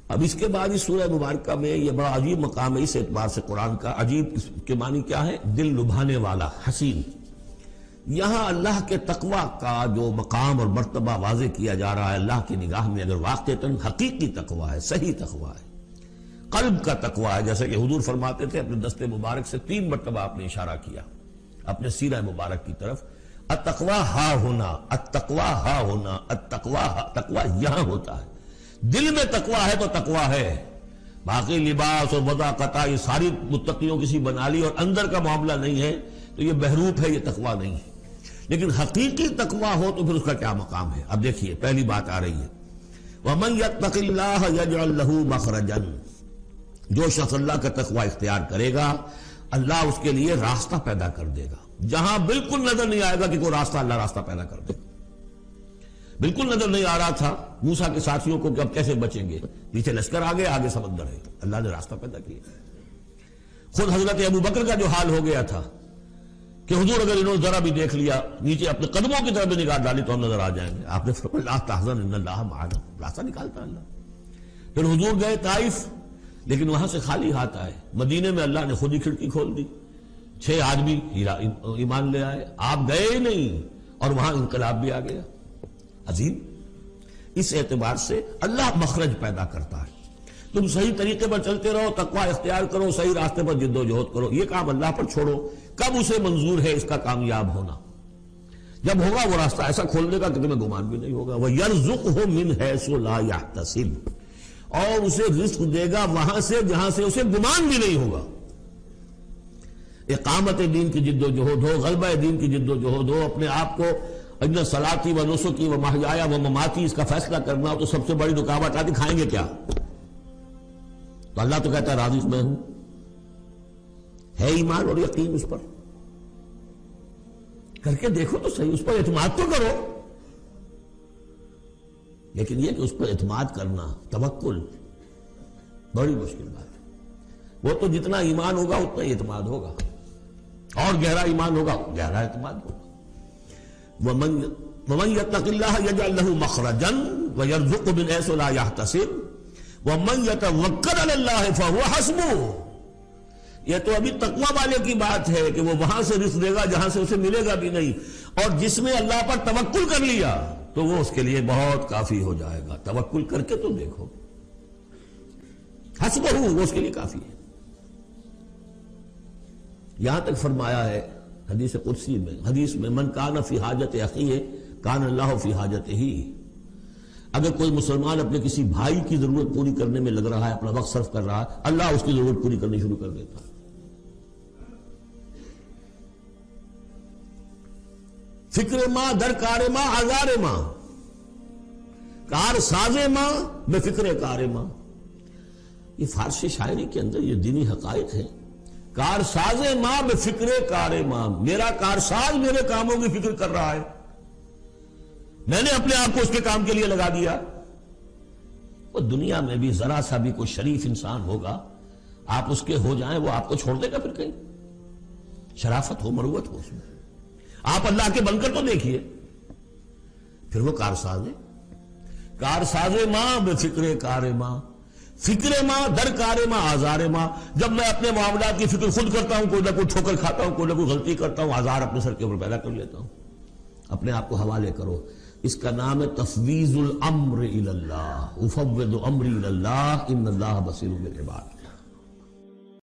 اب اس کے بعد اس سورہ مبارکہ میں یہ بڑا عجیب مقام ہے اس اعتبار سے قرآن کا. عجیب کے معنی کیا ہے؟ دل لبھانے والا، حسین. یہاں اللہ کے تقوی کا جو مقام اور مرتبہ واضح کیا جا رہا ہے اللہ کی نگاہ میں، اگر واقعتاً حقیقی تقوی ہے، صحیح تقوی ہے، قلب کا تقوی ہے. جیسے کہ حضور فرماتے تھے اپنے دست مبارک سے 3 مرتبہ آپ نے اشارہ کیا اپنے سیرہ مبارک کی طرف. التقوی ہا ہونا، التقوی ہا ہونا، التقوی ہا. تقوی یہاں ہوتا ہے. دل میں تقوی ہے تو تقوی ہے. باقی لباس اور وضاقت یہ ساری متقیوں کسی بنا لی اور اندر کا معاملہ نہیں ہے تو یہ بہروپ ہے، یہ تقوی نہیں ہے. لیکن حقیقی تقوی ہو تو پھر اس کا کیا مقام ہے؟ اب دیکھیے پہلی بات آ رہی ہے وَمَن يَتَّقِ اللَّهَ يَجْعَلْ لَهُ مَخْرَجًا. جو شخص اللہ کا تقوی اختیار کرے گا اللہ اس کے لیے راستہ پیدا کر دے گا. جہاں بالکل نظر نہیں آئے گا کہ کوئی راستہ، اللہ راستہ پیدا کر دے. بالکل نظر نہیں آ رہا تھا موسیٰ کے ساتھیوں کو کہ اب کیسے بچیں گے، پیچھے لشکر آگے، آگے سمندر ہے، اللہ نے راستہ پیدا کیا. خود حضرت ابو بکر کا جو حال ہو گیا تھا کہ حضور اگر انہوں نے ذرا بھی دیکھ لیا، نیچے اپنے قدموں کی طرف بھی نگاہ ڈالی تو ہم نظر آ جائیں گے. آپ نے فرمایا لا تحزن ان اللہ معنا، راستہ نکالتا اللہ. پھر حضور گئے طائف، لیکن وہاں سے خالی ہاتھ آئے. مدینے میں اللہ نے خود ہی کھڑکی کھول دی، 6 آدمی ایمان لے آئے. آپ گئے ہی نہیں اور وہاں انقلاب بھی آ گیا. عظیم. اس اعتبار سے اللہ مخرج پیدا کرتا ہے. تم صحیح طریقے پر چلتے رہو، تقوی اختیار کرو، صحیح راستے پر جد و جہد کرو. یہ کام اللہ پر چھوڑو. کب اسے منظور ہے اس کا کامیاب ہونا؟ جب ہوگا وہ راستہ ایسا کھول دے گا کہ تمہیں گمان بھی نہیں ہوگا. وَيَرْزُقْهُ مِنْ حَيْثُ لَا يَحْتَسِبُ، اور اسے رزق دے گا وہاں سے جہاں سے اسے گمان بھی نہیں ہوگا. اقامت دین کی جد و جہد ہو، غلبہ دین کی جد و جہد ہو، اپنے آپ کو ان صلاتی و نسکی و محیایا و مماتی اس کا فیصلہ کرنا ہو تو سب سے بڑی رکاوٹ آتی کھائیں گے کیا؟ تو اللہ تو کہتا ہے راضی میں ہوں. ہے ایمان اور یقین اس پر؟ کر کے دیکھو تو صحیح، اس پر اعتماد تو کرو. لیکن یہ کہ اس پر اعتماد کرنا، توکل، بڑی مشکل بات ہے. وہ تو جتنا ایمان ہوگا اتنا ہی اعتماد ہوگا، اور گہرا ایمان ہوگا گہرا اعتماد ہوگا. وَمَن يَتَّقِ اللَّهَ يَجْعَلْ لَهُ مَخْرَجًا وَيَرْزُقْهُ مِنْ حَيْثُ لَا يَحْتَسِبُ وَمَن يَتَوَكَّلْ عَلَى اللَّهِ فَهُوَ حَسْبُهُ. یہ تو ابھی تقوی والے کی بات ہے کہ وہ وہاں سے رزق دے گا جہاں سے اسے ملے گا بھی نہیں. اور جس نے اللہ پر توکل کر لیا تو وہ اس کے لیے بہت کافی ہو جائے گا. توکل کر کے تو دیکھو، حسبہ، وہ اس کے لیے کافی ہے. یہاں تک فرمایا ہے حدیث قدسی میں، حدیث میں من کان فی حاجت اخیہ کان اللہ فی حاجتہ. اگر کوئی مسلمان اپنے کسی بھائی کی ضرورت پوری کرنے میں لگ رہا ہے، اپنا وقت صرف کر رہا ہے، اللہ اس کی ضرورت پوری کرنی شروع کر دیتا ہے. فکر ماں در کار ماں آزار ماں، کار ساز ماں بے فکر کار ماں. یہ فارسی شاعری کے اندر یہ دینی حقائق ہے. کار ساز ماں بے فکر کار ماں، میرا کارساز میرے کاموں کی فکر کر رہا ہے، میں نے اپنے آپ کو اس کے کام کے لیے لگا دیا. وہ دنیا میں بھی ذرا سا بھی کوئی شریف انسان ہوگا، آپ اس کے ہو جائیں وہ آپ کو چھوڑ دے گا پھر کہیں؟ شرافت ہو، مروت ہو اس میں. آپ اللہ کے بن کر تو دیکھیے. پھر وہ کارساز ہے. کارساز ماں بے فکر کار ماں، فکر ماں در کار ماں آزار ماں. جب میں اپنے معاملات کی فکر خود کرتا ہوں، کوئی نہ کوئی ٹھوکر کھاتا ہوں، کوئی نہ کوئی غلطی کرتا ہوں، آزار اپنے سر کے اوپر پیدا کر لیتا ہوں. اپنے آپ کو حوالے کرو. اس کا نام ہے تفویض الامر الی اللہ. افوض امری الی اللہ ان اللہ بصیر بالعباد.